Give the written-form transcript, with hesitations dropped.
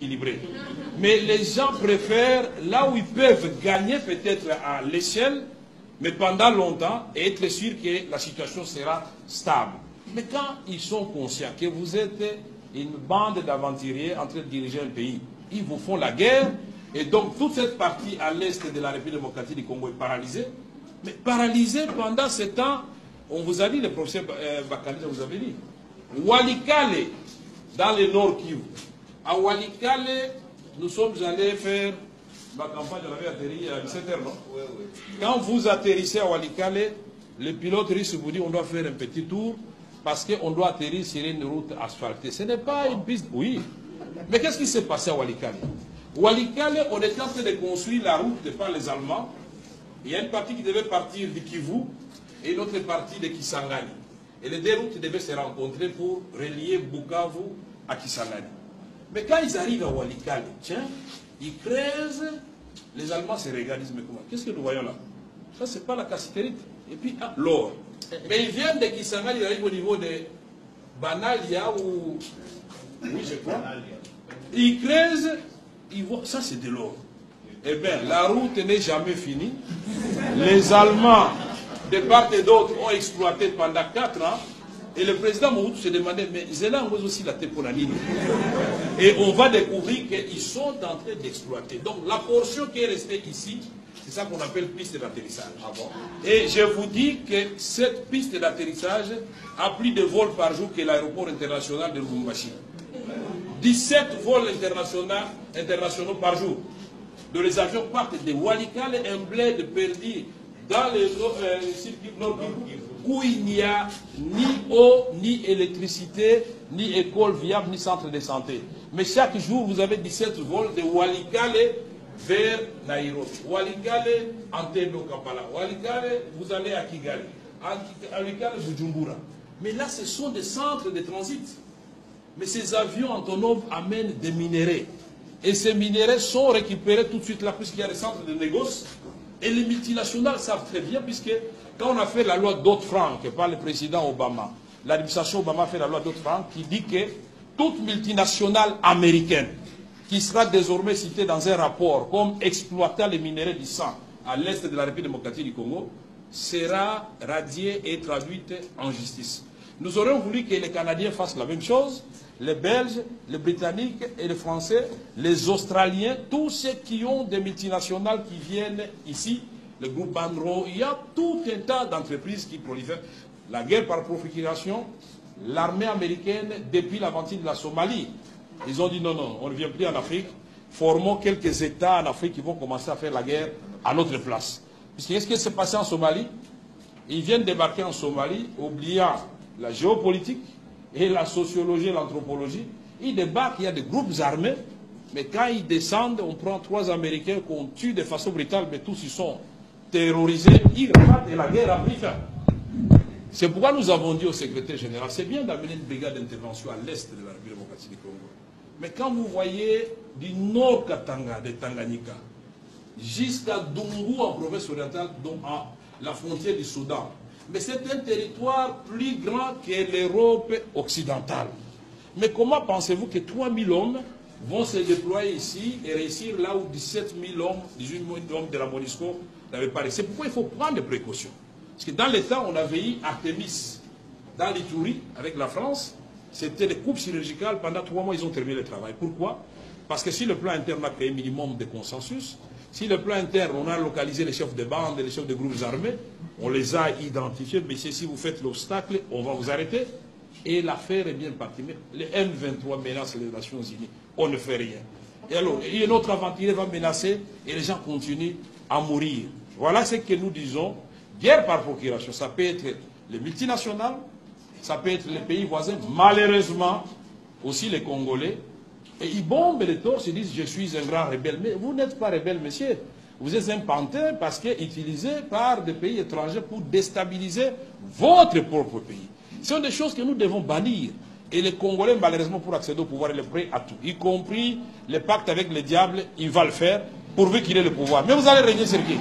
équilibré. Mais les gens préfèrent là où ils peuvent gagner peut-être à l'échelle, mais pendant longtemps, et être sûr que la situation sera stable. Mais quand ils sont conscients que vous êtes une bande d'aventuriers en train de diriger un pays, ils vous font la guerre, et donc toute cette partie à l'est de la République démocratique du Congo est paralysée. Mais paralysée pendant ce temps, on vous a dit, le professeur Bakali vous avez dit, Walikale, dans le nord Kivu, à Walikale, nous sommes allés faire ma campagne, on avait atterri à 17h, non? Oui, oui. Quand vous atterrissez à Walikale, le pilote russe vous dit on doit faire un petit tour parce qu'on doit atterrir sur une route asphaltée. Ce n'est pas une piste. Oui. Mais qu'est-ce qui s'est passé à Walikale? Walikale, on était en train de construire la route par les Allemands. Il y a une partie qui devait partir de Kivu et une autre partie de Kisangani. Et les deux routes devaient se rencontrer pour relier Bukavu à Kisangani. Mais quand ils arrivent à Walikale, tiens, ils creusent, les Allemands se regardent, ils disent, mais comment? Qu'est-ce que nous voyons là? Ça, c'est pas la cassiterite. Et puis, ah, l'or. Mais ils viennent de Kisangani, ils arrivent au niveau de Banalia ou... Oui, je crois. Ils creusent, ils voient, ça c'est de l'or. Eh bien, la route n'est jamais finie. Les Allemands, de part et d'autre, ont exploité pendant 4 ans. Et le président Mobutu se demandait, mais Zéla on aussi la Teponanine. Et on va découvrir qu'ils sont en train d'exploiter. Donc la portion qui est restée ici, c'est ça qu'on appelle piste d'atterrissage. Ah bon? Et je vous dis que cette piste d'atterrissage a plus de vols par jour que l'aéroport international de Lubumbashi. 17 vols internationaux par jour. De les avions partent de Walikale, un bled perdu dans les circuits nord où il n'y a ni eau, ni électricité, ni école viable, ni centre de santé. Mais chaque jour, vous avez 17 vols de Walikale vers Nairobi. Walikale, Entebbe, Kampala. Walikale, vous allez à Kigali. Walikale, Bujumbura. Mais là, ce sont des centres de transit. Mais ces avions autonomes amènent des minéraux. Et ces minéraux sont récupérés tout de suite là, puisqu'il y a des centres de négoce. Et les multinationales savent très bien, puisque quand on a fait la loi Dodd-Frank par le président Obama, l'administration Obama a fait la loi Dodd-Frank qui dit que toute multinationale américaine qui sera désormais citée dans un rapport comme exploitant les minéraux du sang à l'est de la République démocratique du Congo sera radiée et traduite en justice. Nous aurions voulu que les Canadiens fassent la même chose, les Belges, les Britanniques et les Français, les Australiens, tous ceux qui ont des multinationales qui viennent ici, le groupe Banro, il y a tout un tas d'entreprises qui prolifèrent. La guerre par procuration, l'armée américaine, depuis l'aventure de la Somalie, ils ont dit non, non, on ne vient plus en Afrique, formons quelques États en Afrique qui vont commencer à faire la guerre à notre place. Puisque qu'est-ce qui s'est passé en Somalie? Ils viennent débarquer en Somalie, oubliant la géopolitique et la sociologie et l'anthropologie. Ils débarquent, il y a des groupes armés, mais quand ils descendent, on prend 3 Américains qu'on tue de façon brutale, mais tous ils sont terrorisés, ils repartent et la guerre a pris fin. C'est pourquoi nous avons dit au secrétaire général, c'est bien d'amener une brigade d'intervention à l'est de la République démocratique du Congo. Mais quand vous voyez du nord Katanga, de Tanganyika, jusqu'à Dungu en province orientale, donc à la frontière du Soudan, mais c'est un territoire plus grand que l'Europe occidentale. Mais comment pensez-vous que 3000 hommes vont se déployer ici et réussir là où 17 000 hommes, 18 000 hommes de la MONUSCO n'avaient pas réussi? C'est pourquoi il faut prendre des précautions. Parce que dans les temps, on avait eu Artemis dans l'Ituri avec la France. C'était des coupes chirurgicales. Pendant 3 mois, ils ont terminé le travail. Pourquoi? Parce que si le plan interne a créé un minimum de consensus, si le plan interne, on a localisé les chefs de bande et les chefs de groupes armés, on les a identifiés, mais si vous faites l'obstacle, on va vous arrêter. Et l'affaire est bien partie. Mais les M23 menacent les Nations Unies. On ne fait rien. Et alors, un autre aventurier va menacer et les gens continuent à mourir. Voilà ce que nous disons. Guerre par procuration, ça peut être les multinationales, ça peut être les pays voisins, malheureusement aussi les Congolais. Et ils bombent les torses, ils disent je suis un grand rebelle. Mais vous n'êtes pas rebelle, monsieur. Vous êtes un pantin parce que utilisé par des pays étrangers pour déstabiliser votre propre pays. Ce sont des choses que nous devons bannir. Et les Congolais, malheureusement, pour accéder au pouvoir, ils sont prêts à tout. Y compris le pacte avec le diable, il va le faire pourvu qu'il ait le pouvoir. Mais vous allez régner sur qui?